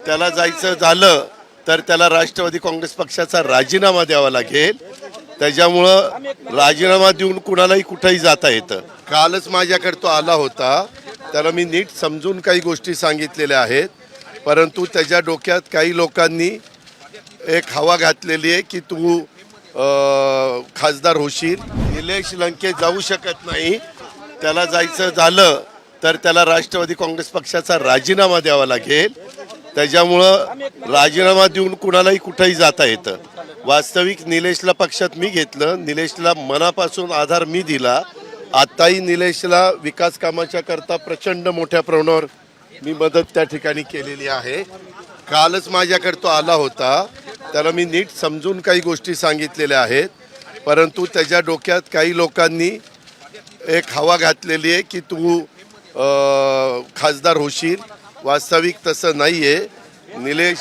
त्याला जायचं झालं तर त्याला राष्ट्रवादी काँग्रेस पक्षाचा राजीनामा द्यावा लागेल। त्याच्यामुळं राजीनामा देऊन कुणालाही कुठेही जाता येतं। कालच माझ्याकडे तो आला होता, त्याला मी नीट समजून काही गोष्टी सांगितलेल्या आहेत, परंतु त्याच्या डोक्यात काही लोकांनी एक हवा घातलेली आहे की तू खासदार होशील। निलेश लंके जाऊ शकत नाही, त्याला जायचं झालं तर त्याला राष्ट्रवादी काँग्रेस पक्षाचा राजीनामा द्यावा लागेल। त्याच्यामुळं राजीनामा देऊन कुणालाही कुठेही जाता येतं। वास्तविक निलेशला पक्षात मी घेतलं, निलेशला मनापासून आधार मी दिला। आताही निलेशला विकास कामाच्या करता प्रचंड मोठ्या प्रमाणावर मी मदत त्या ठिकाणी केलेली आहे। कालच माझ्याकडे तो आला होता, त्याला मी नीट समजून काही गोष्टी सांगितलेल्या आहेत, परंतु त्याच्या डोक्यात काही लोकांनी एक हवा घातलेली आहे की तू खासदार होशील। वास्तविक तसं नाही आहे। निलेश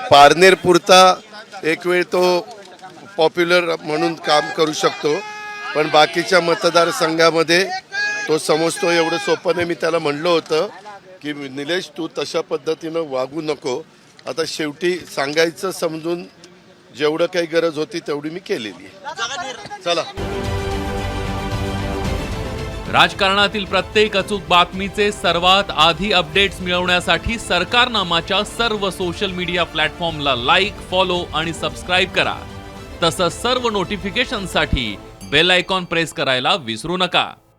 पारनेर पुरता एक वेळ तो पॉप्युलर म्हणून काम करू शकतो, पण बाकीच्या मतदारसंघामध्ये तो समजतो एवढं सोपं नाही। मी त्याला म्हणलं होतं की निलेश तू तशा पद्धतीनं वागू नको। आता शेवटी सांगायचं समजून जेवढं काही गरज होती तेवढी मी केलेली आहे। चला, राजकारणातील प्रत्येक अचूक बातमीचे सर्वात आधी अपडेट्स मिळवण्यासाठी सरकारनामाच्या सर्व सोशल मीडिया प्लॅटफॉर्मला लाईक, फॉलो आणि सबस्क्राईब करा। तसंच सर्व नोटिफिकेशनसाठी बेल आयकॉन प्रेस करायला विसरू नका।